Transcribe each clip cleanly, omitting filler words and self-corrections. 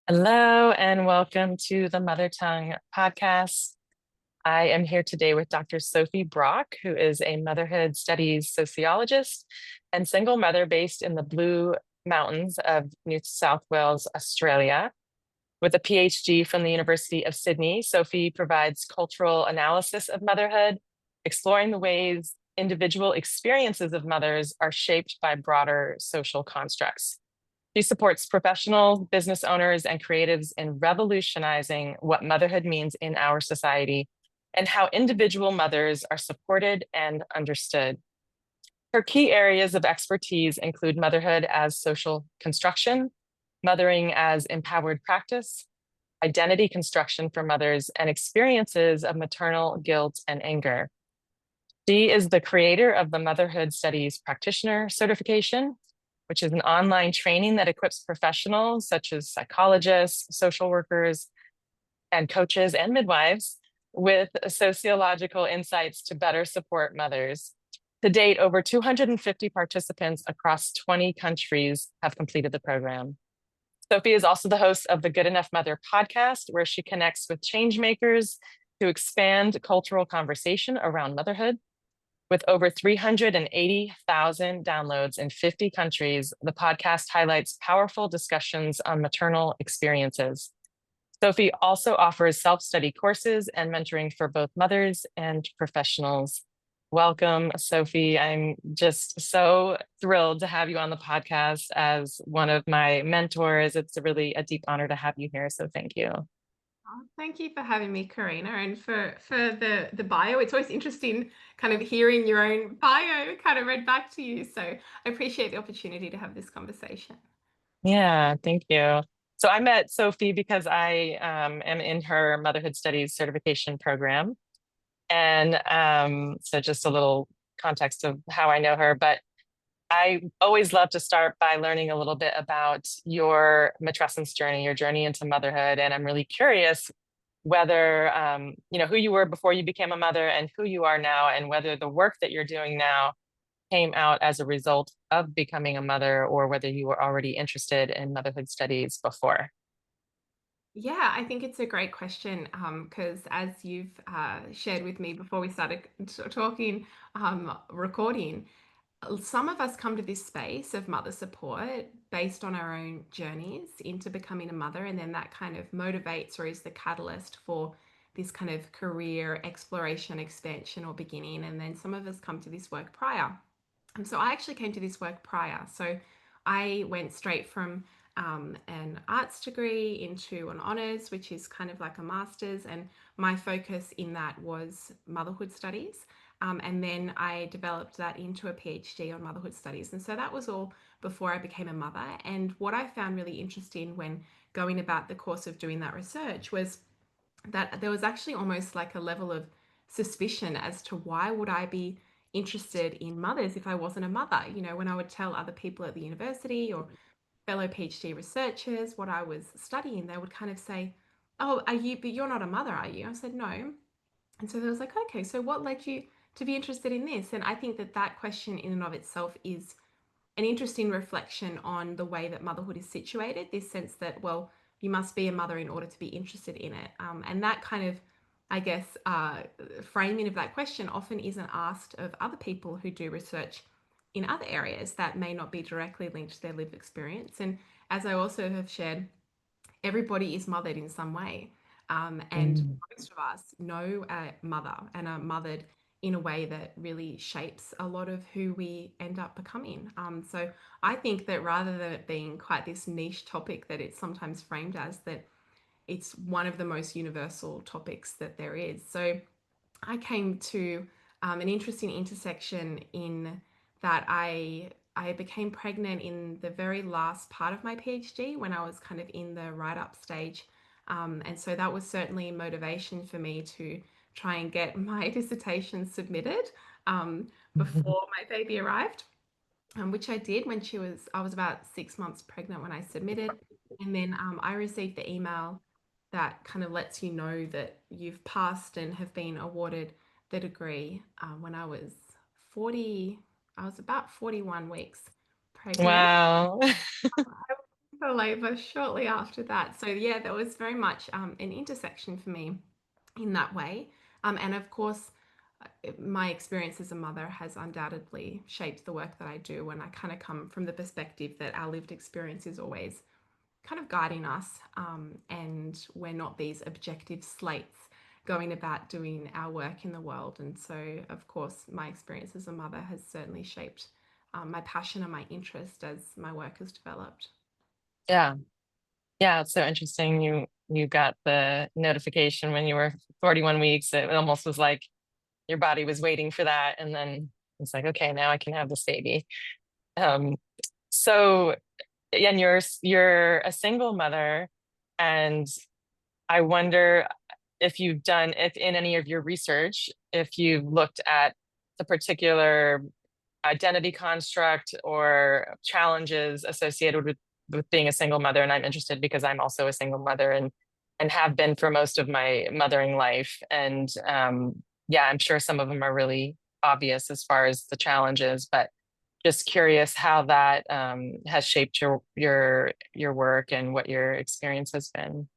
Hello and welcome to the Mothertongue podcast. I am here today with Dr. Sophie Brock, who is a Motherhood Studies Sociologist and single mother based in the Blue Mountains of New South Wales, Australia. With a PhD from the University of Sydney, Sophie provides cultural analysis of motherhood, exploring the ways individual experiences of mothers are shaped by broader social constructs. She supports professionals, business owners, and creatives in revolutionizing what motherhood means in our society and how individual mothers are supported and understood. Her key areas of expertise include motherhood as social construction, mothering as empowered practice, identity construction for mothers, and experiences of maternal guilt and anger. She is the creator of the Motherhood Studies Practitioner certification, which is an online training that equips professionals such as psychologists, social workers, and coaches and midwives with sociological insights to better support mothers. To date, over 250 participants across 20 countries have completed the program. Sophie is also the host of the Good Enough Mother podcast, where she connects with change makers to expand cultural conversation around motherhood. With over 380,000 downloads in 50 countries, the podcast highlights powerful discussions on maternal experiences. Sophie also offers self-study courses and mentoring for both mothers and professionals. Welcome, Sophie. I'm just so thrilled to have you on the podcast as one of my mentors. It's really a deep honor to have you here, so thank you. Oh, thank you for having me, Karina, and for the bio. It's always interesting kind of hearing your own bio kind of read back to you. So I appreciate the opportunity to have this conversation. Yeah, thank you. So I met Sophie because I am in her Motherhood Studies certification program. And so just a little context of how I know her. But I always love to start by learning a little bit about your matrescence journey, your journey into motherhood. And I'm really curious whether, who you were before you became a mother and who you are now, and whether the work that you're doing now came out as a result of becoming a mother or whether you were already interested in motherhood studies before. Yeah, I think it's a great question because as you've shared with me before we started talking, recording, some of us come to this space of mother support based on our own journeys into becoming a mother, and then that kind of motivates or is the catalyst for this kind of career exploration, expansion, or beginning. And then some of us come to this work prior. And so I actually came to this work prior. So I went straight from an arts degree into an honors, which is kind of like a master's. And my focus in that was motherhood studies. And then I developed that into a PhD on motherhood studies. And so that was all before I became a mother. And what I found really interesting when going about the course of doing that research was that there was actually almost like a level of suspicion as to why would I be interested in mothers if I wasn't a mother. You know, when I would tell other people at the university or fellow PhD researchers what I was studying, they would kind of say, "Oh, are you, but you're not a mother, are you?" I said, "No." And so they was like, "Okay, so what led you to be interested in this?" And I think that that question in and of itself is an interesting reflection on the way that motherhood is situated, this sense that, well, you must be a mother in order to be interested in it. And that kind of, I guess, framing of that question often isn't asked of other people who do research in other areas that may not be directly linked to their lived experience. And as I also have shared, everybody is mothered in some way. And Mm. most of us know a mother and are mothered in a way that really shapes a lot of who we end up becoming. So I think that rather than it being quite this niche topic that it's sometimes framed as, that it's one of the most universal topics that there is. So I came to an interesting intersection in that I became pregnant in the very last part of my PhD when I was kind of in the write up stage. And so that was certainly motivation for me to try and get my dissertation submitted before my baby arrived, which I did when I was about 6 months pregnant when I submitted. And then I received the email that kind of lets you know that you've passed and have been awarded the degree when I was 40, I was about 41 weeks pregnant. Wow. I was for labor shortly after that. So yeah, there was very much an intersection for me in that way. And of course, my experience as a mother has undoubtedly shaped the work that I do. And I kind of come from the perspective that our lived experience is always kind of guiding us, and we're not these objective slates going about doing our work in the world. And so, of course, my experience as a mother has certainly shaped my passion and my interest as my work has developed. Yeah. Yeah, it's so interesting. You got the notification when you were 41 weeks. It almost was like your body was waiting for that. And then it's like, okay, now I can have this baby. Um, so and you're a single mother, and I wonder if you've done, if in any of your research, if you've looked at the particular identity construct or challenges associated with being a single mother. And I'm interested because I'm also a single mother and have been for most of my mothering life. And yeah, I'm sure some of them are really obvious as far as the challenges, but just curious how that has shaped your work and what your experience has been.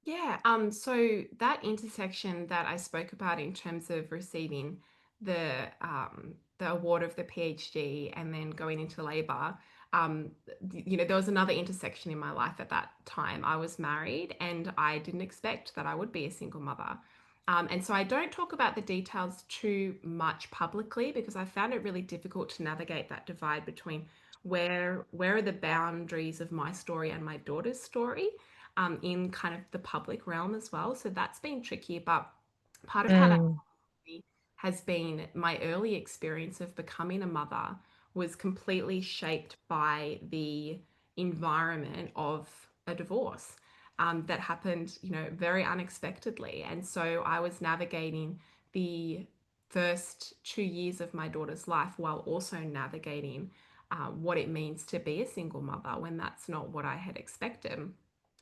Yeah, so that intersection that I spoke about in terms of receiving the award of the PhD and then going into labor, there was another intersection in my life at that time. I was married and I didn't expect that I would be a single mother. And so I don't talk about the details too much publicly because I found it really difficult to navigate that divide between where are the boundaries of my story and my daughter's story, in kind of the public realm as well. So that's been tricky. But part of how that Mm, has been my early experience of becoming a mother was completely shaped by the environment of a divorce, that happened, very unexpectedly. And so I was navigating the first 2 years of my daughter's life while also navigating what it means to be a single mother when that's not what I had expected.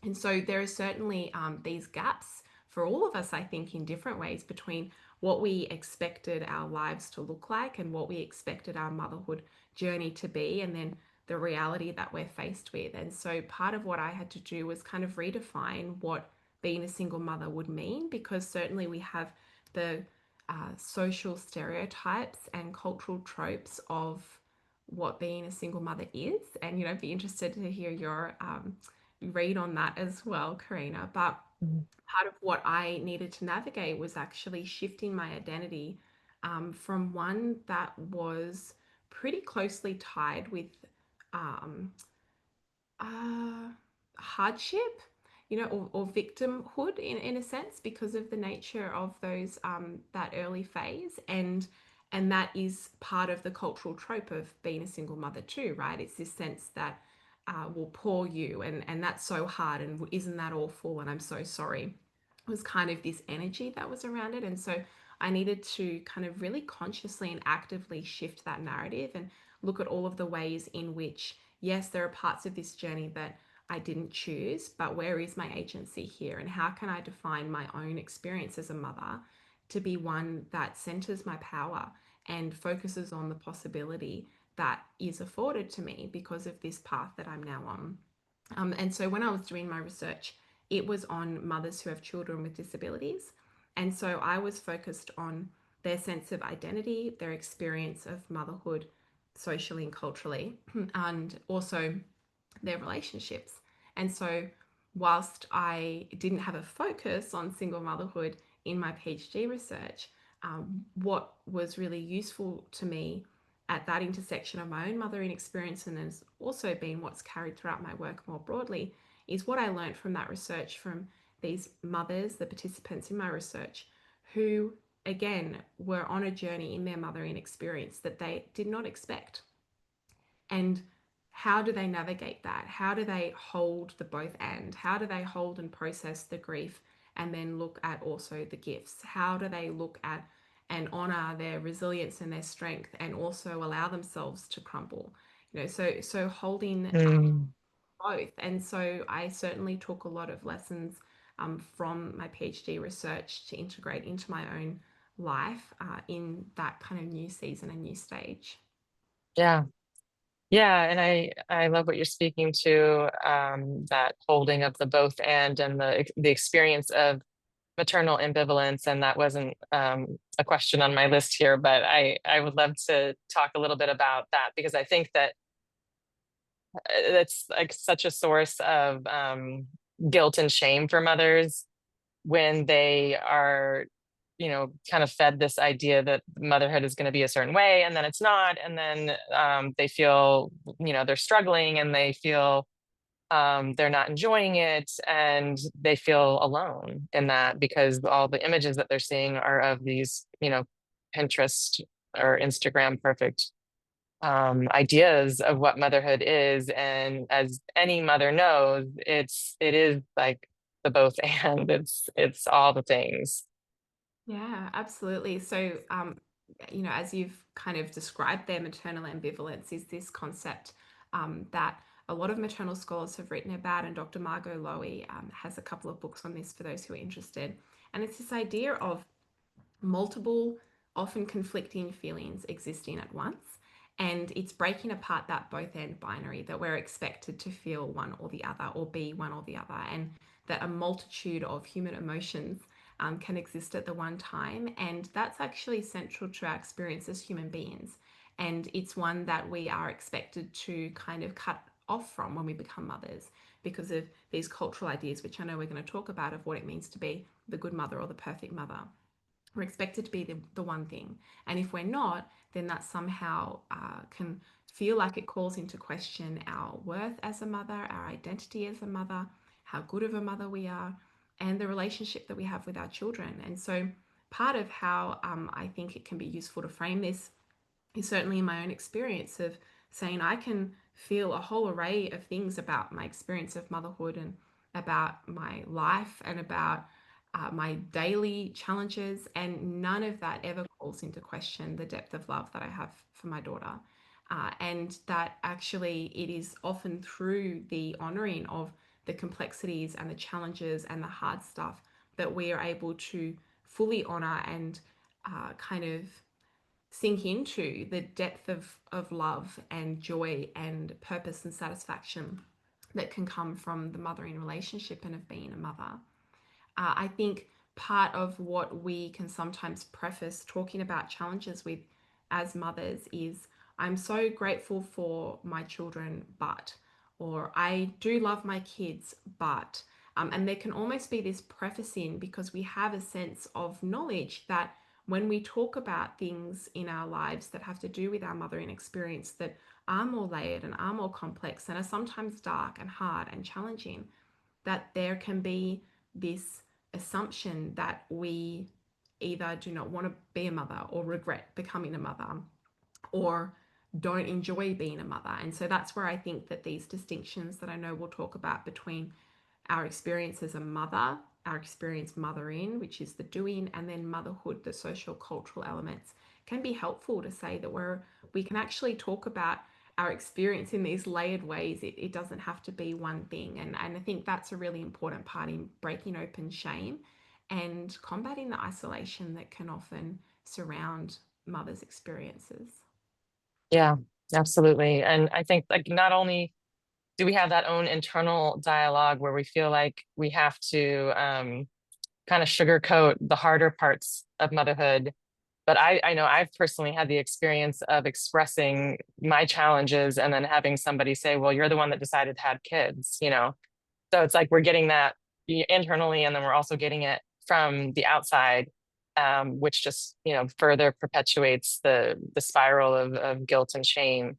And so there are certainly these gaps for all of us, I think, in different ways between what we expected our lives to look like and what we expected our motherhood journey to be, and then the reality that we're faced with. And so part of what I had to do was kind of redefine what being a single mother would mean, because certainly we have the social stereotypes and cultural tropes of what being a single mother is. And, be interested to hear your read on that as well, Karina. But mm, part of what I needed to navigate was actually shifting my identity, from one that was pretty closely tied with um, uh, hardship, or victimhood in a sense because of the nature of those, that early phase. And that is part of the cultural trope of being a single mother too, right? It's this sense that, will poor you, and that's so hard, and isn't that awful, and I'm so sorry, was kind of this energy that was around it. And so I needed to kind of really consciously and actively shift that narrative and look at all of the ways in which, yes, there are parts of this journey that I didn't choose, but where is my agency here? And how can I define my own experience as a mother to be one that centers my power and focuses on the possibility that is afforded to me because of this path that I'm now on? And so when I was doing my research, it was on mothers who have children with disabilities. And so I was focused on their sense of identity, their experience of motherhood socially and culturally, and also their relationships. And so, whilst I didn't have a focus on single motherhood in my PhD research, what was really useful to me at that intersection of my own mothering experience, and has also been what's carried throughout my work more broadly, is what I learned from that research from these mothers, the participants in my research, who again were on a journey in their mothering experience that they did not expect. And how do they navigate that? How do they hold the both and? How do they hold and process the grief and then look at also the gifts? How do they look at and honor their resilience and their strength and also allow themselves to crumble? So holding mm. both. And so I certainly took a lot of lessons, from my PhD research to integrate into my own life, in that kind of new season and new stage. Yeah. Yeah, and I love what you're speaking to, that holding of the both and the experience of maternal ambivalence. And that wasn't a question on my list here, but I would love to talk a little bit about that because I think that it's like such a source of guilt and shame for mothers when they are, kind of fed this idea that motherhood is going to be a certain way and then it's not. And then they feel, they're struggling and they feel they're not enjoying it and they feel alone in that because all the images that they're seeing are of these, Pinterest or Instagram perfect ideas of what motherhood is. And as any mother knows, it is like the both and it's all the things. Yeah, absolutely. So, as you've kind of described there, maternal ambivalence is this concept that a lot of maternal scholars have written about, and Dr. Margot Lowy has a couple of books on this for those who are interested. And it's this idea of multiple, often conflicting feelings existing at once. And it's breaking apart that both end binary that we're expected to feel one or the other or be one or the other. And that a multitude of human emotions can exist at the one time. And that's actually central to our experience as human beings. And it's one that we are expected to kind of cut off from when we become mothers because of these cultural ideas, which I know we're going to talk about, of what it means to be the good mother or the perfect mother. We're expected to be the one thing. And if we're not, then that somehow can feel like it calls into question our worth as a mother, our identity as a mother, how good of a mother we are, and the relationship that we have with our children. And so, part of how I think it can be useful to frame this is certainly in my own experience of saying I can feel a whole array of things about my experience of motherhood and about my life and about my daily challenges, and none of that ever calls into question the depth of love that I have for my daughter. And that actually it is often through the honoring of the complexities and the challenges and the hard stuff that we are able to fully honor and kind of sink into the depth of love and joy and purpose and satisfaction that can come from the mothering relationship and of being a mother. I think part of what we can sometimes preface talking about challenges with as mothers is I'm so grateful for my children, but, or I do love my kids, but. And there can almost be this prefacing because we have a sense of knowledge that when we talk about things in our lives that have to do with our mothering experience that are more layered and are more complex and are sometimes dark and hard and challenging, that there can be this assumption that we either do not want to be a mother or regret becoming a mother or don't enjoy being a mother. And so that's where I think that these distinctions that I know we'll talk about between our experience as a mother, our experience mothering, which is the doing, and then motherhood, the social cultural elements, can be helpful to say that we can actually talk about our experience in these layered ways. It doesn't have to be one thing. And I think that's a really important part in breaking open shame and combating the isolation that can often surround mothers' experiences. Yeah, absolutely. And I think like not only do we have that own internal dialogue where we feel like we have to kind of sugarcoat the harder parts of motherhood, but I know I've personally had the experience of expressing my challenges and then having somebody say, well, you're the one that decided to have kids. So it's like we're getting that internally and then we're also getting it from the outside, which just, further perpetuates the spiral of guilt and shame.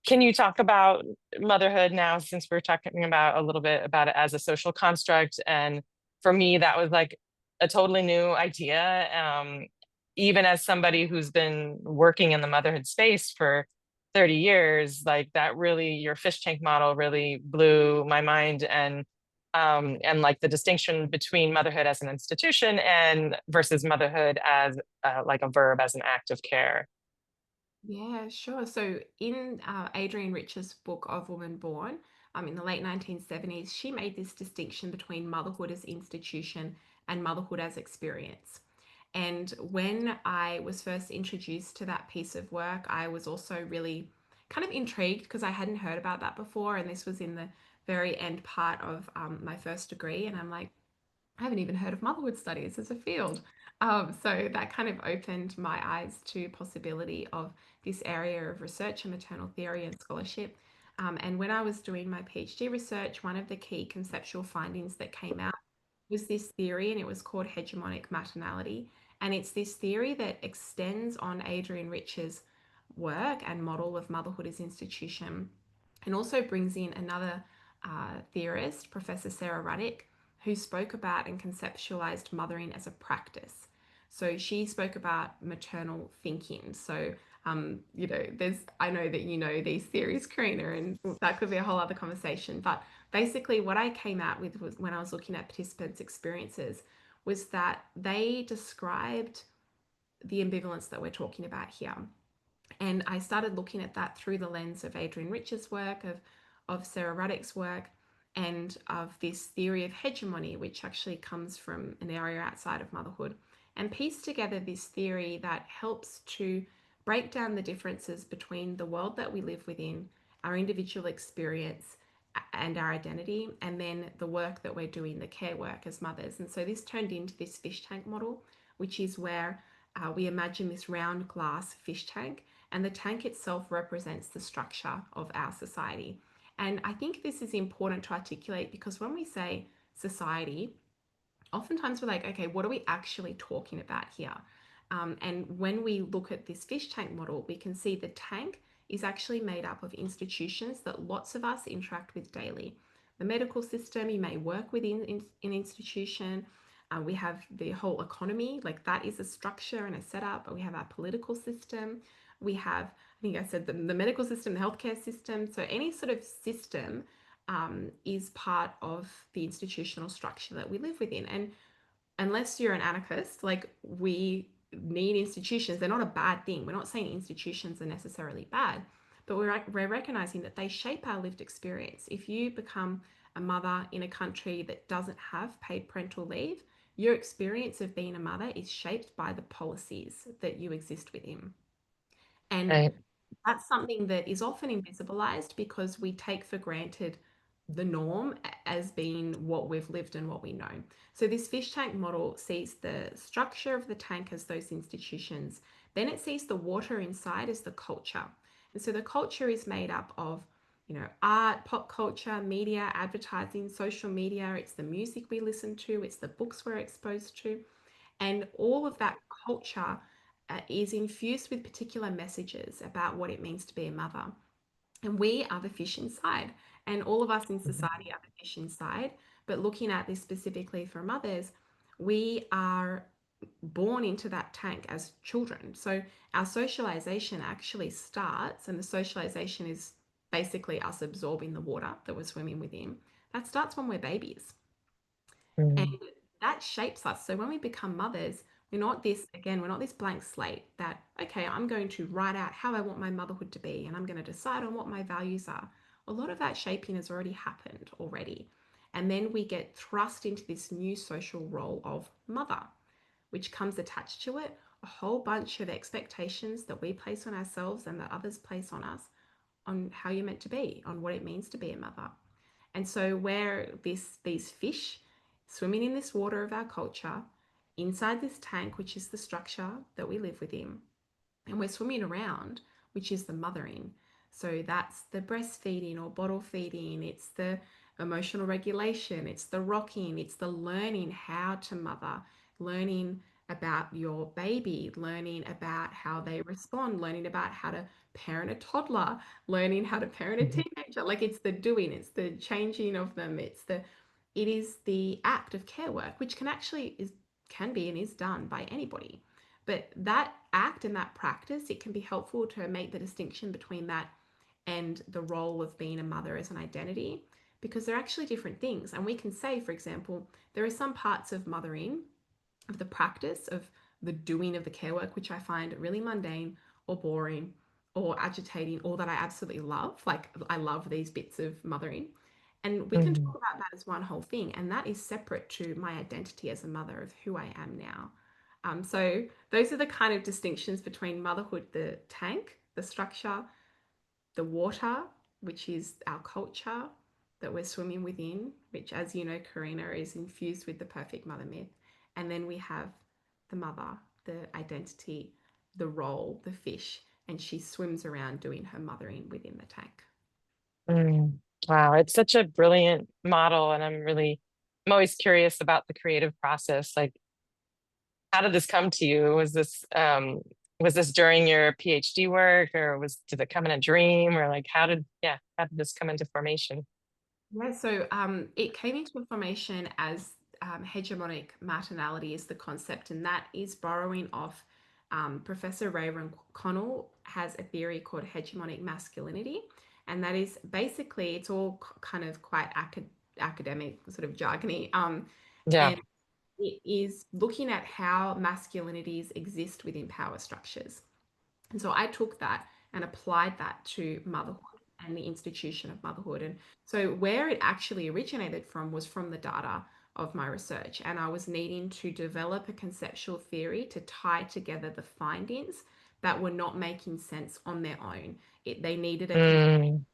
Can you talk about motherhood now, since we're talking about a little bit about it as a social construct? And for me, that was like a totally new idea. Even as somebody who's been working in the motherhood space for 30 years, like that really, your fish tank model really blew my mind. And like the distinction between motherhood as an institution and versus motherhood as like a verb, as an act of care. Yeah, sure. So in Adrienne Rich's book of Woman Born, in the late 1970s, she made this distinction between motherhood as institution and motherhood as experience. And when I was first introduced to that piece of work, I was also really kind of intrigued because I hadn't heard about that before. And this was in the very end part of my first degree. And I'm like, I haven't even heard of motherhood studies as a field. So that kind of opened my eyes to possibility of this area of research and maternal theory and scholarship. And when I was doing my PhD research, one of the key conceptual findings that came out was this theory, and it was called hegemonic maternality. And it's this theory that extends on Adrienne Rich's work and model of motherhood as institution, and also brings in another theorist, Professor Sarah Ruddick, who spoke about and conceptualized mothering as a practice. So she spoke about maternal thinking. So there's I know that you know these theories, Karina, and that could be a whole other conversation. But basically, what I came out with was when I was looking at participants' experiences was that they described the ambivalence that we're talking about here. And I started looking at that through the lens of Adrienne Rich's work, of Sarah Ruddick's work, and of this theory of hegemony, which actually comes from an area outside of motherhood, and piece together this theory that helps to break down the differences between the world that we live within, our individual experience, and our identity, and then the work that we're doing, the care work as mothers. And so this turned into this fish tank model, which is where we imagine this round glass fish tank, and the tank itself represents the structure of our society. And I think this is important to articulate because when we say society, oftentimes we're like, okay, what are we actually talking about here? And when we look at this fish tank model, we can see the tank is actually made up of institutions that lots of us interact with daily. The medical system, you may work within an institution. We have the whole economy, like that is a structure and a setup. We have our political system. We have, I think I said the medical system, the healthcare system. So any sort of system is part of the institutional structure that we live within. And unless you're an anarchist, like we need institutions, they're not a bad thing. We're not saying institutions are necessarily bad, but we're recognizing that they shape our lived experience. If you become a mother in a country that doesn't have paid parental leave, your experience of being a mother is shaped by the policies that you exist within. And Right. that's something that is often invisibilized because we take for granted the norm as being what we've lived and what we know. So this fish tank model sees the structure of the tank as those institutions. Then it sees the water inside as the culture. And so the culture is made up of, art, pop culture, media, advertising, social media. It's the music we listen to, it's the books we're exposed to. And all of that culture is infused with particular messages about what it means to be a mother. And we are the fish inside, and all of us in Mhm. society are the fish inside. But looking at this specifically for mothers, we are born into that tank as children. So our socialization actually starts, and the socialization is basically us absorbing the water that we're swimming within. That starts when we're babies. And Mhm. that shapes us. So when we become mothers, we're not this blank slate that, okay, I'm going to write out how I want my motherhood to be and I'm going to decide on what my values are. A lot of that shaping has already happened already. And then we get thrust into this new social role of mother, which comes attached to it a whole bunch of expectations that we place on ourselves and that others place on us on how you're meant to be, on what it means to be a mother. And so where these fish swimming in this water of our culture, inside this tank, which is the structure that we live within, and we're swimming around, which is the mothering. So that's the breastfeeding or bottle feeding, it's the emotional regulation, it's the rocking, it's the learning how to mother, learning about your baby, learning about how they respond, learning about how to parent a toddler, learning how to parent a Mhm. teenager. Like it's the doing, it's the changing of them, it is the act of care work, which can be and is done by anybody. But that act and that practice, it can be helpful to make the distinction between that and the role of being a mother as an identity, because they're actually different things. And we can say, for example, there are some parts of mothering, of the practice of the doing of the care work, which I find really mundane or boring or agitating, or that I absolutely love. Like I love these bits of mothering. And we can talk Mhm. about that as one whole thing. And that is separate to my identity as a mother of who I am now. So those are the kind of distinctions between motherhood, the tank, the structure, the water, which is our culture that we're swimming within, which, as you know, Karina, is infused with the perfect mother myth. And then we have the mother, the identity, the role, the fish, and she swims around doing her mothering within the tank. Mm. Wow, it's such a brilliant model, and I'm always curious about the creative process. Like, how did this come to you? Was this during your PhD work, or did it come in a dream, or like how did this come into formation? Yeah, so it came into formation as hegemonic maternality is the concept, and that is borrowing off Professor Rayburn Connell has a theory called hegemonic masculinity, and that is basically it's all kind of quite academic, sort of jargony, Yeah. and it is looking at how masculinities exist within power structures. And so I took that and applied that to motherhood and the institution of motherhood. And so where it actually originated from was from the data of my research. And I was needing to develop a conceptual theory to tie together the findings that were not making sense on their own. They needed a Mm.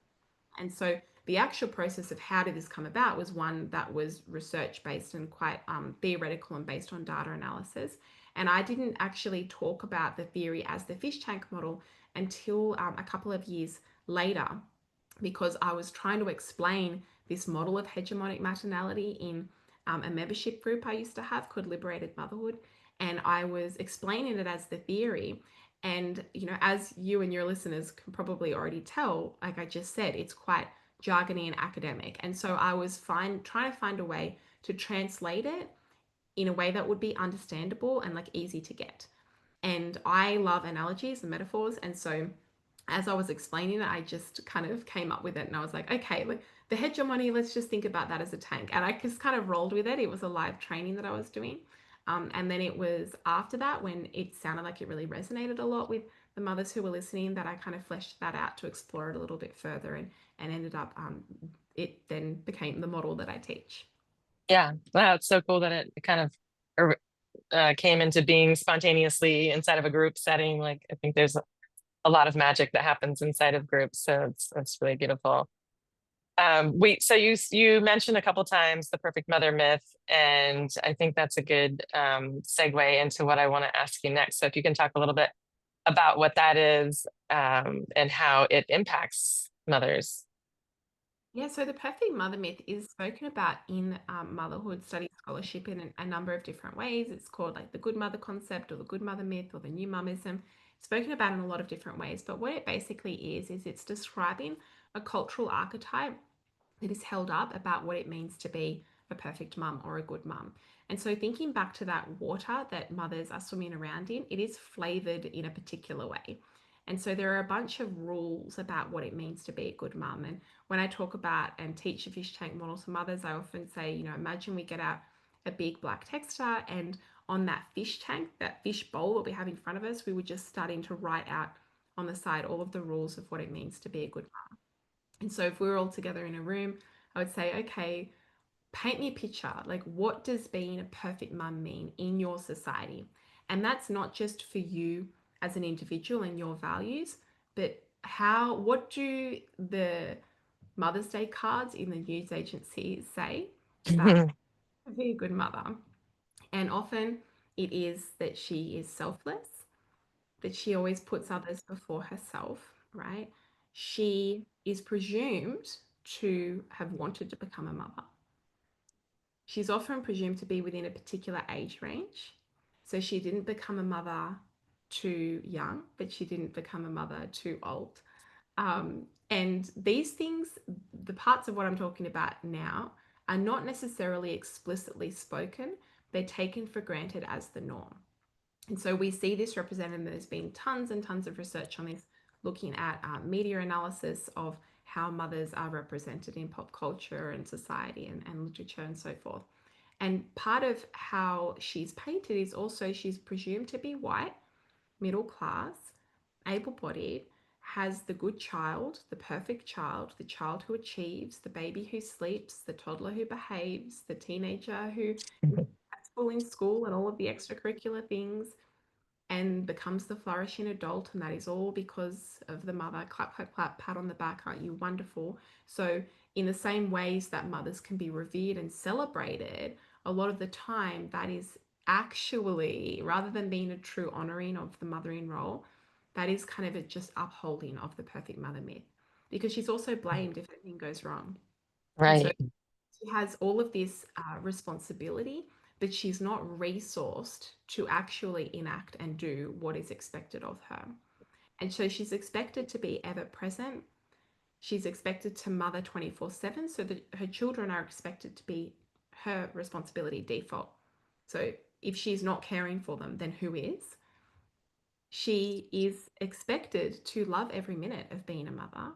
and so the actual process of how did this come about was one that was research based and quite theoretical and based on data analysis. And I didn't actually talk about the theory as the fish tank model until a couple of years later, because I was trying to explain this model of hegemonic maternality in a membership group I used to have called Liberated Motherhood. And I was explaining it as the theory. And, as you and your listeners can probably already tell, like I just said, it's quite jargony and academic. And so I was trying to find a way to translate it in a way that would be understandable and like easy to get. And I love analogies and metaphors. And so as I was explaining it, I just kind of came up with it and I was like, okay, like the hegemony, let's just think about that as a tank. And I just kind of rolled with it. It was a live training that I was doing. And then it was after that when it sounded like it really resonated a lot with the mothers who were listening that I kind of fleshed that out to explore it a little bit further and ended up, it then became the model that I teach. Yeah. Wow, it's so cool that it kind of came into being spontaneously inside of a group setting. Like, I think there's a lot of magic that happens inside of groups, so it's really beautiful. So you mentioned a couple times the perfect mother myth, and I think that's a good segue into what I want to ask you next. So if you can talk a little bit about what that is, and how it impacts mothers. Yeah, so the perfect mother myth is spoken about in motherhood studies scholarship in a number of different ways. It's called like the good mother concept or the good mother myth or the new momism. It's spoken about in a lot of different ways, but what it basically is it's describing a cultural archetype that is held up about what it means to be a perfect mum or a good mum. And so, thinking back to that water that mothers are swimming around in, it is flavored in a particular way. And so, there are a bunch of rules about what it means to be a good mum. And when I talk about and teach a fish tank model to mothers, I often say, imagine we get out a big black texter and on that fish tank, that fish bowl that we have in front of us, we were just starting to write out on the side all of the rules of what it means to be a good mum. And so if we were all together in a room, I would say, okay, paint me a picture. Like, what does being a perfect mum mean in your society? And that's not just for you as an individual and your values, but what do the Mother's Day cards in the news agencies say about being a good mother? And often it is that she is selfless, that she always puts others before herself, right? She is presumed to have wanted to become a mother. She's often presumed to be within a particular age range. So she didn't become a mother too young, but she didn't become a mother too old. And these things, the parts of what I'm talking about now, are not necessarily explicitly spoken, they're taken for granted as the norm. And so we see this represented, and there's been tons and tons of research on this, looking at media analysis of how mothers are represented in pop culture and society and literature and so forth. And part of how she's painted is also she's presumed to be white, middle class, able bodied, has the good child, the perfect child, the child who achieves, the baby who sleeps, the toddler who behaves, the teenager who is successful in school and all of the extracurricular things, and becomes the flourishing adult, and that is all because of the mother. Clap, clap, clap, pat on the back, aren't you wonderful? So, in the same ways that mothers can be revered and celebrated, a lot of the time that is actually, rather than being a true honoring of the mothering role, that is kind of a just upholding of the perfect mother myth, because she's also blamed if anything goes wrong. And so Right. she has all of this responsibility, but she's not resourced to actually enact and do what is expected of her. And so she's expected to be ever present. She's expected to mother 24/7, so that her children are expected to be her responsibility default. So if she's not caring for them, then who is? She is expected to love every minute of being a mother.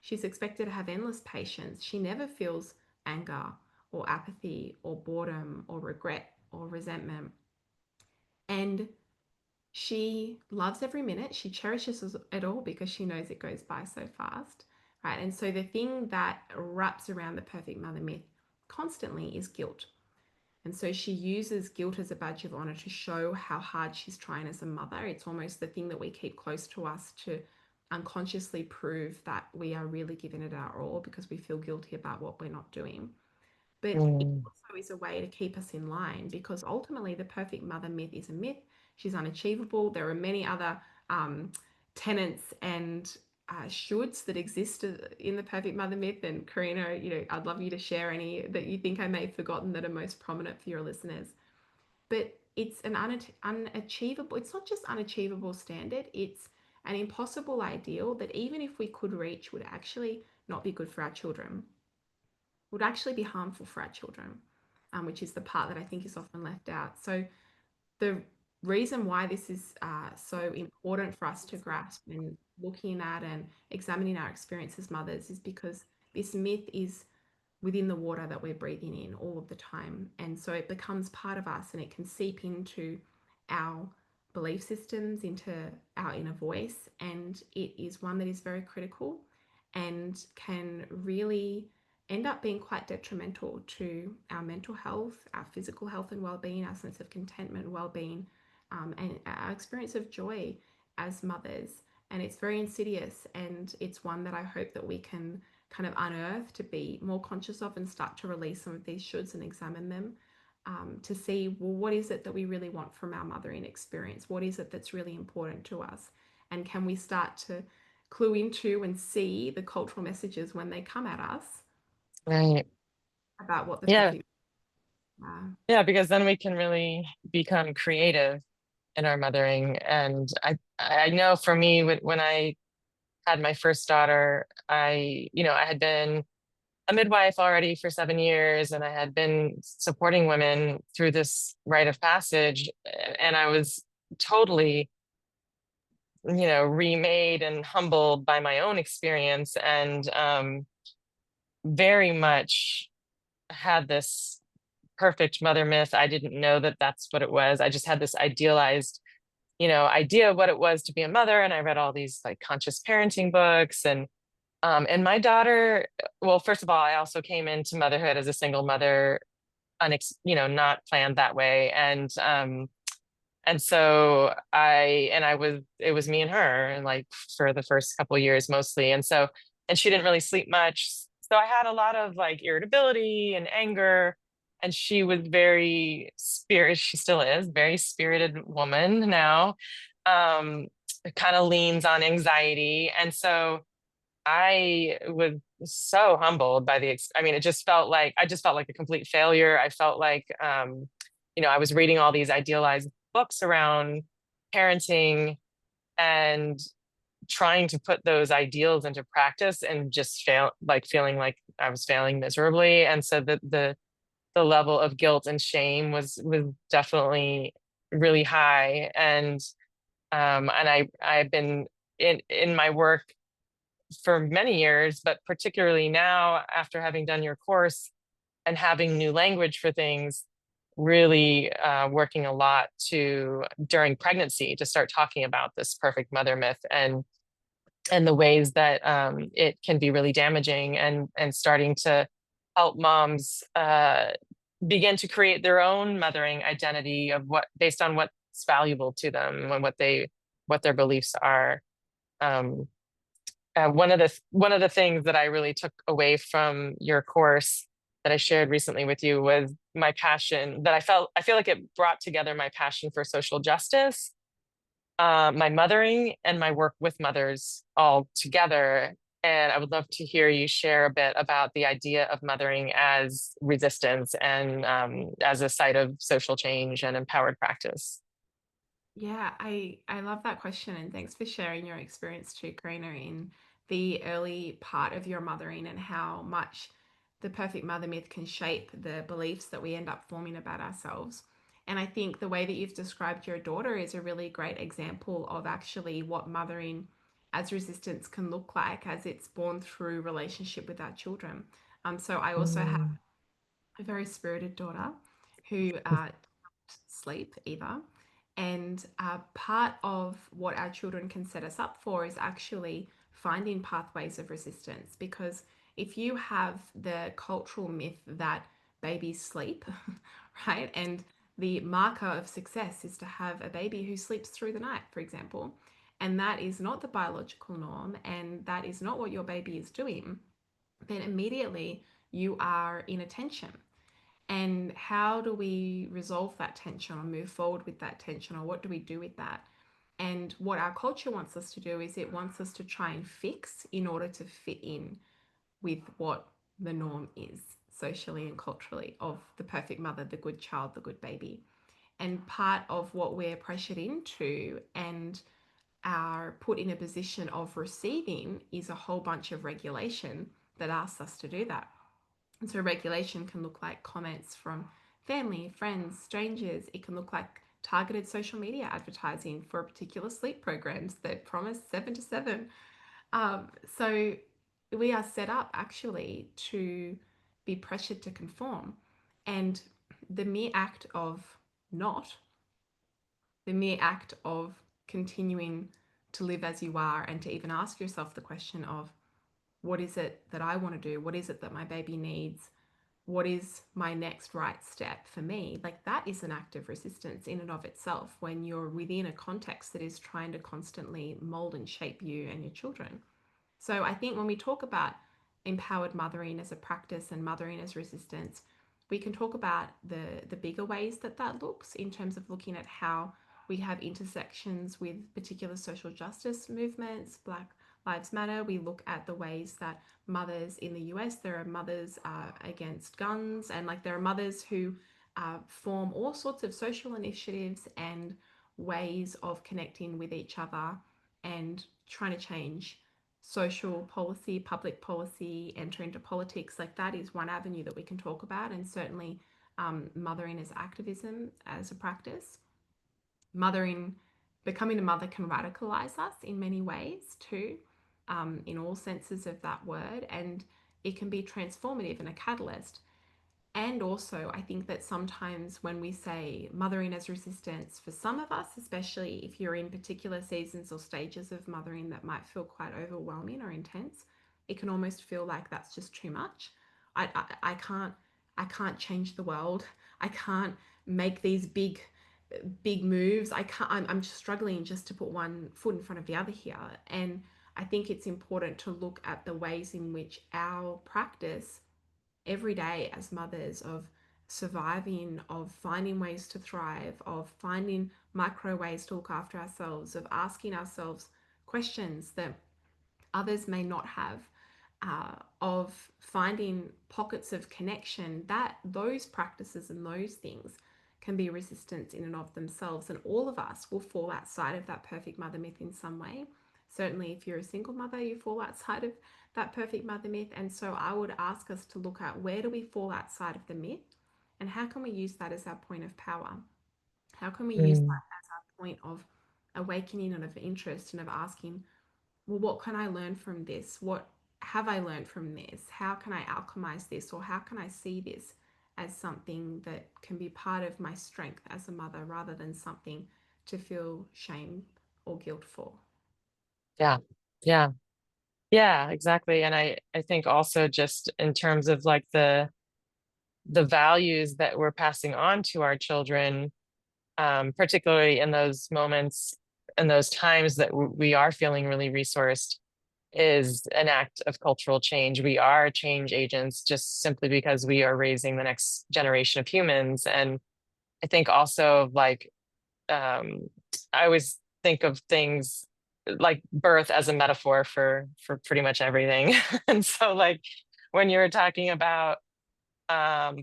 She's expected to have endless patience. She never feels anger or apathy or boredom or regret or resentment. And she loves every minute. She cherishes it all because she knows it goes by so fast, right? And so the thing that wraps around the perfect mother myth constantly is guilt. And so she uses guilt as a badge of honor to show how hard she's trying as a mother. It's almost the thing that we keep close to us to unconsciously prove that we are really giving it our all because we feel guilty about what we're not doing. But it Mm. also is a way to keep us in line, because ultimately the perfect mother myth is a myth. She's unachievable. There are many other tenets and shoulds that exist in the perfect mother myth. And Karina, I'd love you to share any that you think I may have forgotten that are most prominent for your listeners. But it's an unachievable, it's not just unachievable standard, it's an impossible ideal that even if we could reach would actually not be good for our children, would actually be harmful for our children, which is the part that I think is often left out. So the reason why this is so important for us to grasp and looking at and examining our experience as mothers is because this myth is within the water that we're breathing in all of the time. And so it becomes part of us and it can seep into our belief systems, into our inner voice. And it is one that is very critical and can really end up being quite detrimental to our mental health, our physical health and well-being, our sense of contentment, well-being, and our experience of joy as mothers. And it's very insidious, and it's one that I hope that we can kind of unearth, to be more conscious of, and start to release some of these shoulds and examine them, to see, well, what is it that we really want from our mothering experience? What is it that's really important to us? And can we start to clue into and see the cultural messages when they come at us Right. about what the Yeah. perfect Yeah, because then we can really become creative in our mothering. And I know for me, when I had my first daughter, I had been a midwife already for 7 years, and I had been supporting women through this rite of passage. And I was totally, remade and humbled by my own experience, and very much had this perfect mother myth. I didn't know that that's what it was. I just had this idealized, idea of what it was to be a mother. And I read all these like conscious parenting books, and my daughter, well, first of all, I also came into motherhood as a single mother, not planned that way. And so it was me and her, and like for the first couple years mostly. And she didn't really sleep much. So I had a lot of like irritability and anger. And she was she still is very spirited woman now. Um, Kind of leans on anxiety. And so I was so humbled by I mean, I just felt like a complete failure. I felt like, I was reading all these idealized books around parenting and trying to put those ideals into practice, and just feeling like I was failing miserably. And so the level of guilt and shame was definitely really high. And I've been in my work for many years, but particularly now after having done your course and having new language for things, really working a lot during pregnancy, to start talking about this perfect mother myth, and the ways that it can be really damaging, and starting to help moms begin to create their own mothering identity of based on what what's valuable to them and what their beliefs are. Um, one of the things that I really took away from your course that I shared recently with you was my passion that I feel like it brought together my passion for social justice, my mothering, and my work with mothers all together. And I would love to hear you share a bit about the idea of mothering as resistance and as a site of social change and empowered practice. Yeah, I love that question, and thanks for sharing your experience too, Karina, in the early part of your mothering and how much the perfect mother myth can shape the beliefs that we end up forming about ourselves. And I think the way that you've described your daughter is a really great example of actually what mothering as resistance can look like as it's born through relationship with our children. So I also have Mm. a very spirited daughter who sleep either. And part of what our children can set us up for is actually finding pathways of resistance. Because if you have the cultural myth that babies sleep, right, and the marker of success is to have a baby who sleeps through the night, for example, and that is not the biological norm, and that is not what your baby is doing, then immediately you are in a tension. And how do we resolve that tension or move forward with that tension, or what do we do with that? And what our culture wants us to do is it wants us to try and fix in order to fit in with what the norm is socially and culturally of the perfect mother, the good child, the good baby. And part of what we're pressured into and are put in a position of receiving is a whole bunch of regulation that asks us to do that. And so regulation can look like comments from family, friends, strangers. It can look like targeted social media advertising for particular sleep programs that promise 7 to 7. So we are set up actually to be pressured to conform. And the mere act of not, the mere act of continuing to live as you are and to even ask yourself the question of what is it that I want to do? What is it that my baby needs? What is my next right step for me? Like that is an act of resistance in and of itself when you're within a context that is trying to constantly mold and shape you and your children. So I think when we talk about empowered mothering as a practice and mothering as resistance, we can talk about the bigger ways that that looks in terms of looking at how we have intersections with particular social justice movements, Black Lives Matter. We look at the ways that mothers in the US, there are mothers against guns, and like there are mothers who form all sorts of social initiatives and ways of connecting with each other and trying to change social policy, public policy, enter into politics. Like that is one avenue that we can talk about, and certainly mothering as activism as a practice. Mothering, becoming a mother can radicalize us in many ways too, in all senses of that word, and it can be transformative and a catalyst. And also, I think that sometimes when we say mothering as resistance, for some of us, especially if you're in particular seasons or stages of mothering that might feel quite overwhelming or intense, it can almost feel like that's just too much. I can't change the world. I can't make these big moves. I'm just struggling just to put one foot in front of the other here. And I think it's important to look at the ways in which our practice every day as mothers of surviving, of finding ways to thrive, of finding micro ways to look after ourselves, of asking ourselves questions that others may not have, of finding pockets of connection, that those practices and those things can be resistance in and of themselves. And all of us will fall outside of that perfect mother myth in some way. Certainly, if you're a single mother, you fall outside of that perfect mother myth. And so I would ask us to look at where do we fall outside of the myth and how can we use that as our point of power? How can we use Mm. that as our point of awakening and of interest and of asking, well, what can I learn from this? What have I learned from this? How can I alchemize this? Or how can I see this as something that can be part of my strength as a mother rather than something to feel shame or guilt for? Yeah, yeah, yeah, exactly. And I think also just in terms of like the values that we're passing on to our children, particularly in those moments and those times that we are feeling really resourced, is an act of cultural change. We are change agents just simply because we are raising the next generation of humans. And I think also like um, I always think of things like birth as a metaphor for pretty much everything. And so like when you were talking about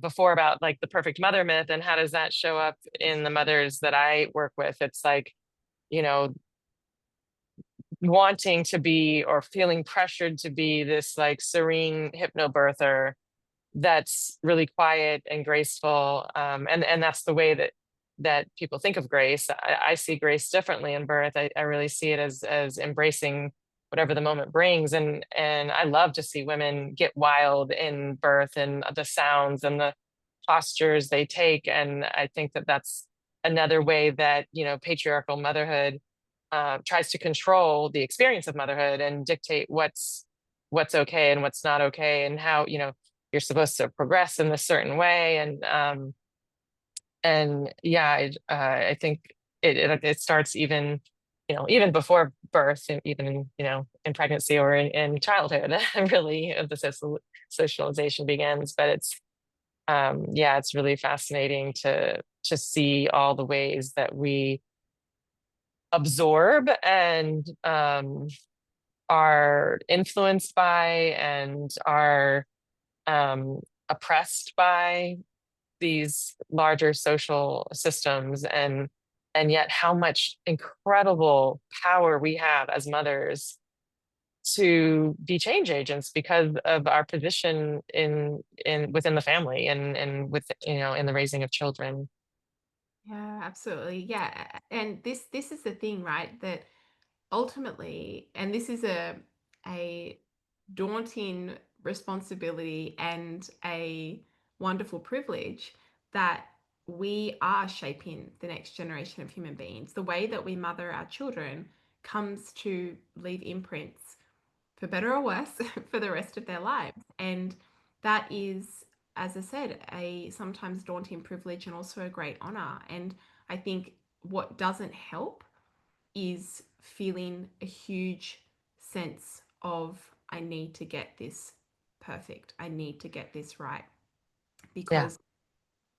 before about like the perfect mother myth and how does that show up in the mothers that I work with, it's like, you know, wanting to be or feeling pressured to be this like serene hypnobirther that's really quiet and graceful. And that's the way that people think of grace. I see grace differently in birth. I really see it as embracing whatever the moment brings. And I love to see women get wild in birth and the sounds and the postures they take. And I think that that's another way that, you know, patriarchal motherhood tries to control the experience of motherhood and dictate what's okay and what's not okay, and how, you know, you're supposed to progress in this certain way. And yeah, I think it starts even, you know, even before birth, and even in, you know, in pregnancy or in childhood. Really, the socialization begins. But it's yeah, it's really fascinating to see all the ways that we absorb and are influenced by and are um, oppressed by these larger social systems, and yet how much incredible power we have as mothers to be change agents because of our position in within the family and with, you know, in the raising of children. Yeah, absolutely. Yeah, and this is the thing, right? That ultimately, and this is a daunting responsibility and a wonderful privilege, that we are shaping the next generation of human beings. The way that we mother our children comes to leave imprints, for better or worse, for the rest of their lives. And that is, as I said, a sometimes daunting privilege and also a great honor. And I think what doesn't help is feeling a huge sense of, I need to get this perfect. I need to get this right. Yeah, Because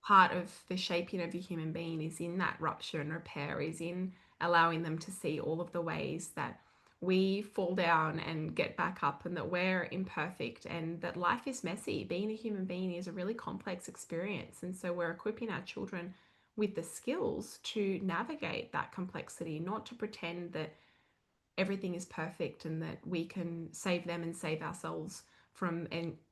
part of the shaping of a human being is in that rupture and repair, is in allowing them to see all of the ways that we fall down and get back up, and that we're imperfect, and that life is messy. Being a human being is a really complex experience. And so we're equipping our children with the skills to navigate that complexity, not to pretend that everything is perfect and that we can save them and save ourselves from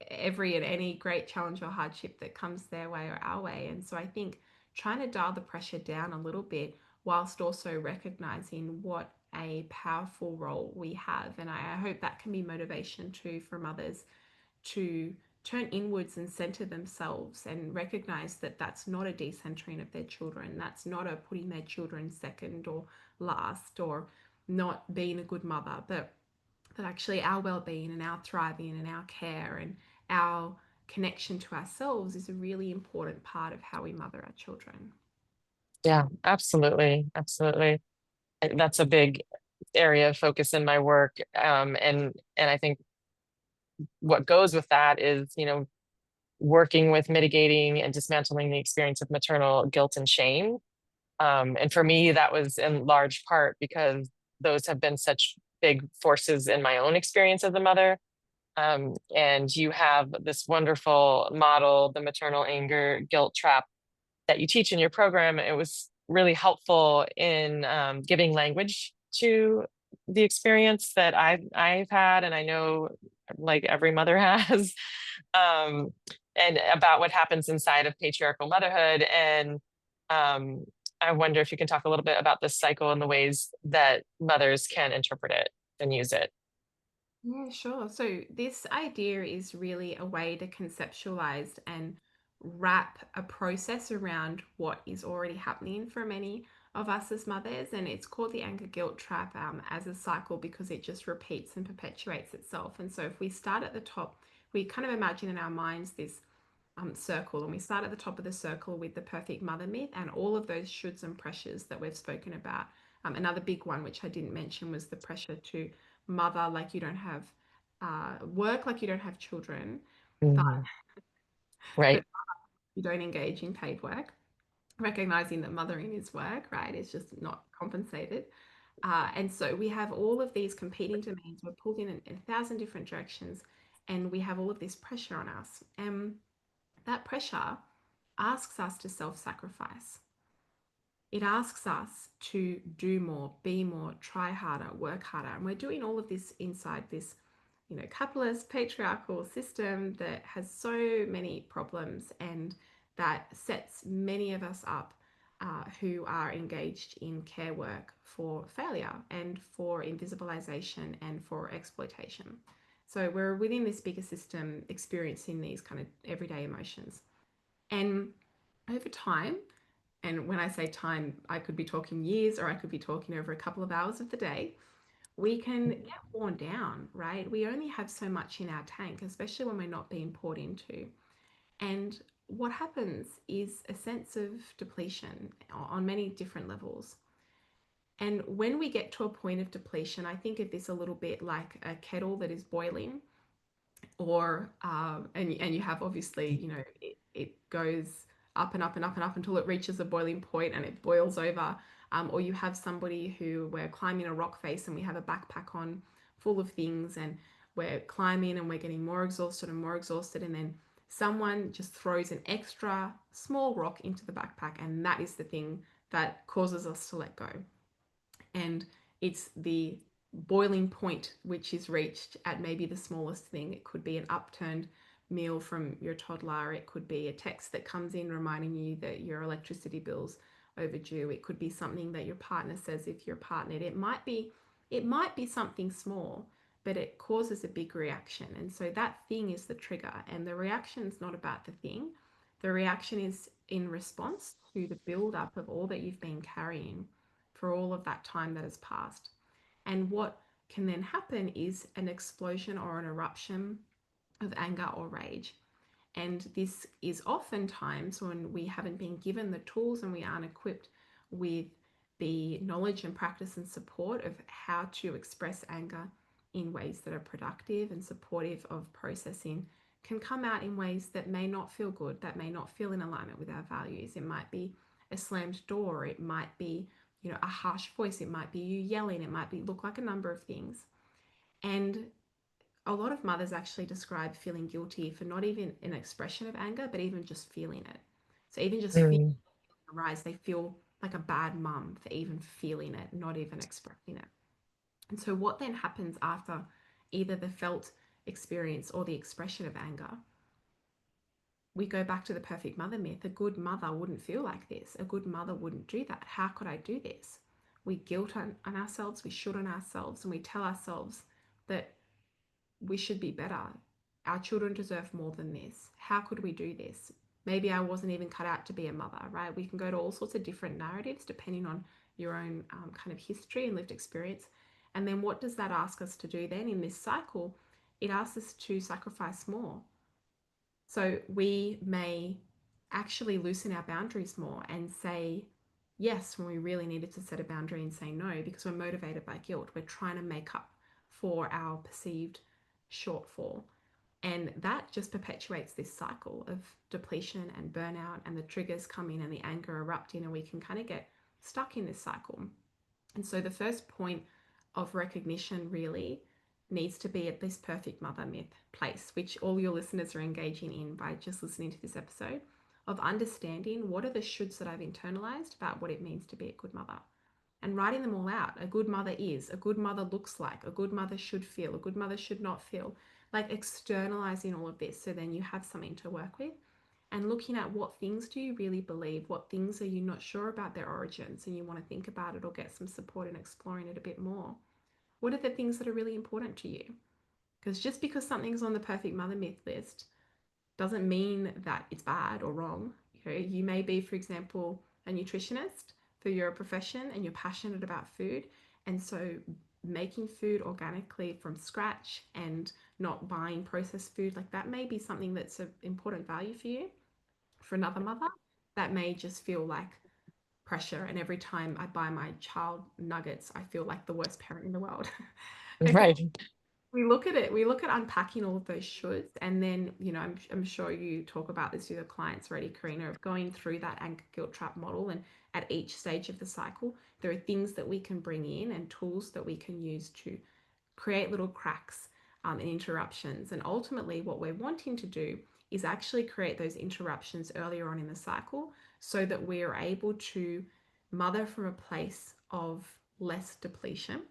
every and any great challenge or hardship that comes their way or our way. And so I think trying to dial the pressure down a little bit, whilst also recognizing what a powerful role we have. And I hope that can be motivation too for mothers to turn inwards and center themselves and recognize that that's not a decentering of their children. That's not a putting their children second or last, or not being a good mother, but that actually our well-being and our thriving and our care and our connection to ourselves is a really important part of how we mother our children. yeah, absolutely, absolutely. That's a big area of focus in my work. And I think what goes with that is, you know, working with mitigating and dismantling the experience of maternal guilt and shame. And for me, that was in large part because those have been such big forces in my own experience as a mother. And you have this wonderful model, the maternal anger guilt trap, that you teach in your program. It was really helpful in giving language to the experience that I've had, and I know like every mother has, um, and about what happens inside of patriarchal motherhood. And um, I wonder if you can talk a little bit about this cycle and the ways that mothers can interpret it and use it. Yeah, sure. So this idea is really a way to conceptualize and wrap a process around what is already happening for many of us as mothers. And it's called the anger guilt trap, as a cycle, because it just repeats and perpetuates itself. And so if we start at the top, we kind of imagine in our minds this circle, and we start at the top of the circle with the perfect mother myth and all of those shoulds and pressures that we've spoken about. Another big one, which I didn't mention, was the pressure to mother like you don't have work, like you don't have children, but Mhm. but Right. you don't engage in paid work. Recognizing that mothering is work, right? It's just not compensated. And so we have all of these competing demands. We're pulled in a thousand different directions, and we have all of this pressure on us. And that pressure asks us to self sacrifice. It asks us to do more, be more, try harder, work harder. And we're doing all of this inside this, capitalist, patriarchal system that has so many problems and that sets many of us up who are engaged in care work for failure and for invisibilization and for exploitation. So we're within this bigger system experiencing these kind of everyday emotions. And over time, and when I say time, I could be talking years or I could be talking over a couple of hours of the day, we can get worn down, right? We only have so much in our tank, especially when we're not being poured into. And what happens is a sense of depletion on many different levels. And when we get to a point of depletion, I think of this a little bit like a kettle that is boiling, or and you have obviously, it goes up and up and up and up until it reaches a boiling point and it boils over. Or you have somebody who, we're climbing a rock face and we have a backpack on full of things, and we're climbing and we're getting more exhausted, and then someone just throws an extra small rock into the backpack, and that is the thing that causes us to let go. And it's the boiling point which is reached at maybe the smallest thing. It could be an upturned meal from your toddler. It could be a text that comes in reminding you that your electricity bill's overdue. It could be something that your partner says if you're partnered. It might be something small, but it causes a big reaction. And so that thing is the trigger. And the reaction is not about the thing. The reaction is in response to the build up of all that you've been carrying for all of that time that has passed. And what can then happen is an explosion or an eruption of anger or rage. And this is oftentimes when we haven't been given the tools and we aren't equipped with the knowledge and practice and support of how to express anger in ways that are productive and supportive of processing, can come out in ways that may not feel good, that may not feel in alignment with our values. It might be a slammed door, it might be, a harsh voice, it might be you yelling, it might be look like a number of things. And a lot of mothers actually describe feeling guilty for not even an expression of anger, but even just feeling it. So even just feeling Mm. it arise, they feel like a bad mum for even feeling it, not even expressing it. And so what then happens after either the felt experience or the expression of anger? We go back to the perfect mother myth. A good mother wouldn't feel like this. A good mother wouldn't do that. How could I do this? We guilt on ourselves, we should on ourselves, and we tell ourselves that we should be better. Our children deserve more than this. How could we do this? Maybe I wasn't even cut out to be a mother, right? We can go to all sorts of different narratives depending on your own kind of history and lived experience. And then what does that ask us to do then in this cycle? It asks us to sacrifice more. So we may actually loosen our boundaries more and say yes when we really needed to set a boundary and say no because we're motivated by guilt. We're trying to make up for our perceived shortfall. And that just perpetuates this cycle of depletion and burnout, and the triggers come in and the anger erupting, and we can kind of get stuck in this cycle. And so the first point of recognition really needs to be at this perfect mother myth place, which all your listeners are engaging in by just listening to this episode, of understanding what are the shoulds that I've internalized about what it means to be a good mother, and writing them all out. A good mother is, a good mother looks like, a good mother should feel, a good mother should not feel, like externalizing all of this so then you have something to work with, and looking at what things do you really believe, what things are you not sure about their origins and you want to think about it or get some support in exploring it a bit more. What are the things that are really important to you? Because just because something's on the perfect mother myth list doesn't mean that it's bad or wrong. You may be, for example, a nutritionist for your profession and you're passionate about food, and so making food organically from scratch and not buying processed food, like that may be something that's an important value for you. For another mother, that may just feel like pressure. And every time I buy my child nuggets, I feel like the worst parent in the world. And so Right. we look at unpacking all of those shoulds. And then, I'm sure you talk about this with your clients already, Karina, of going through that anger guilt trap model. And at each stage of the cycle, there are things that we can bring in and tools that we can use to create little cracks and interruptions. And ultimately, what we're wanting to do is actually create those interruptions earlier on in the cycle so that we are able to mother from a place of less depletion,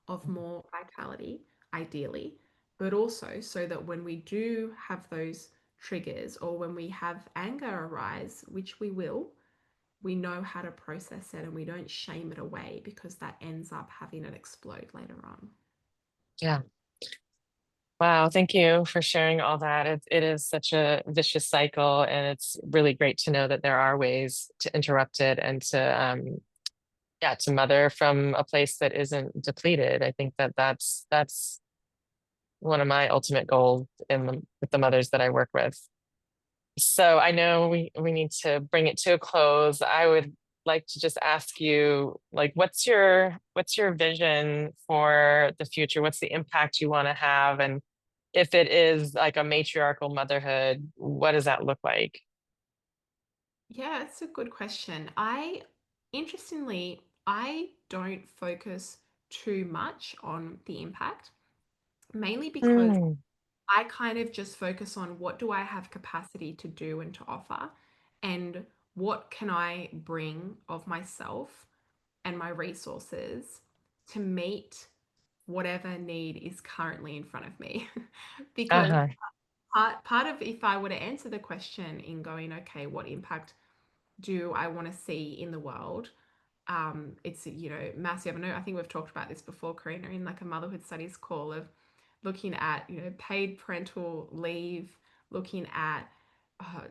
of more vitality, ideally, but also so that when we do have those triggers or when we have anger arise, which we will, we know how to process it and we don't shame it away because that ends up having it explode later on. Yeah. Wow. Thank you for sharing all that. It is such a vicious cycle, and it's really great to know that there are ways to interrupt it and to, yeah, to mother from a place that isn't depleted. I think that that's one of my ultimate goals with the mothers that I work with. So I know we need to bring it to a close. I would like to just ask you, like, what's your vision for the future? What's the impact you want to have? And if it is like a matriarchal motherhood, what does that look like? Yeah, it's a good question. Interestingly, I don't focus too much on the impact, mainly because Mm, I kind of just focus on what do I have capacity to do and to offer, and what can I bring of myself and my resources to meet whatever need is currently in front of me. Because uh-huh. part of if I were to answer the question in going, okay, what impact do I want to see in the world? It's massive. I know I think we've talked about this before, Karina, in like a motherhood studies call of looking at paid parental leave, looking at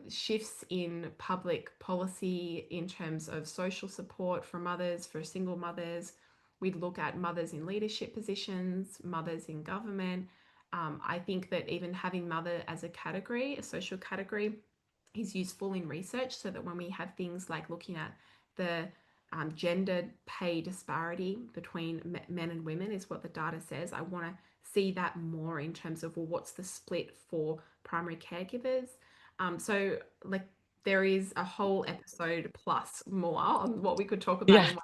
shifts in public policy in terms of social support for mothers, for single mothers. We'd look at mothers in leadership positions, mothers in government. I think that even having mother as a category, a social category, is useful in research so that when we have things like looking at the gender pay disparity between men and women is what the data says. I want to see that more in terms of, well, what's the split for primary caregivers? So like there is a whole episode plus more on what we could talk about Yeah. in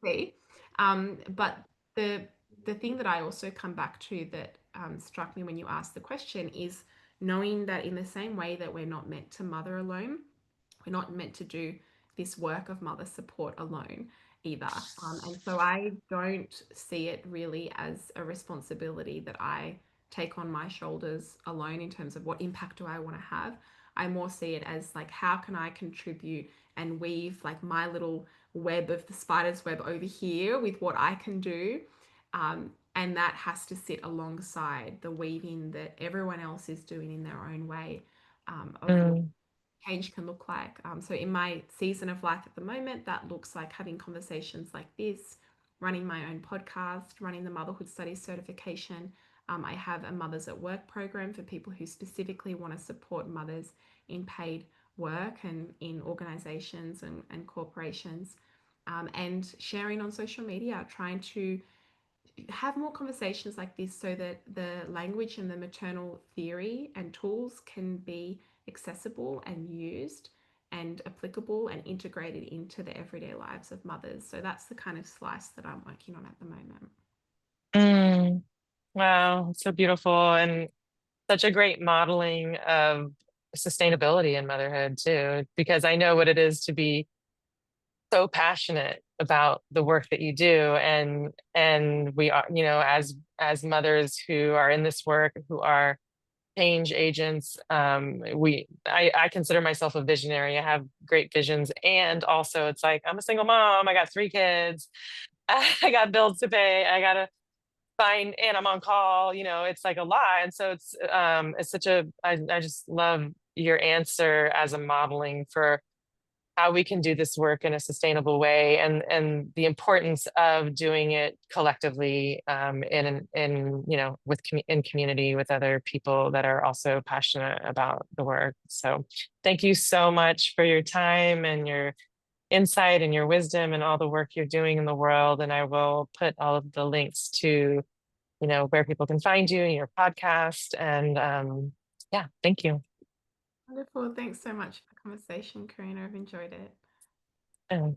see. But the the thing that I also come back to that struck me when you asked the question is knowing that in the same way that we're not meant to mother alone, we're not meant to do this work of mother support alone either. And so I don't see it really as a responsibility that I take on my shoulders alone in terms of what impact do I want to have. I more see it as like, how can I contribute and weave like my little web of the spider's web over here with what I can do. And that has to sit alongside the weaving that everyone else is doing in their own way of what Mm, change can look like. So, in my season of life at the moment, that looks like having conversations like this, running my own podcast, running the Motherhood Studies certification. I have a Mothers at Work program for people who specifically want to support mothers in paid work and in organizations and corporations. And sharing on social media, trying to have more conversations like this so that the language and the maternal theory and tools can be accessible and used and applicable and integrated into the everyday lives of mothers. So that's the kind of slice that I'm working on at the moment. mm. Wow, so beautiful, and such a great modeling of sustainability in motherhood too, because I know what it is to be so passionate about the work that you do, and we are, as mothers who are in this work, who are change agents, I consider myself a visionary. I have great visions, and also it's like I'm a single mom, I got three kids, I got bills to pay, I gotta find, and I'm on call, it's like a lot. And so it's such a, I just love your answer as a modeling for how we can do this work in a sustainable way, and the importance of doing it collectively, in in community with other people that are also passionate about the work. So thank you so much for your time and your insight and your wisdom and all the work you're doing in the world. And I will put all of the links to, where people can find you and your podcast. And yeah, thank you. Wonderful. Thanks so much for the conversation, Karina. I've enjoyed it. And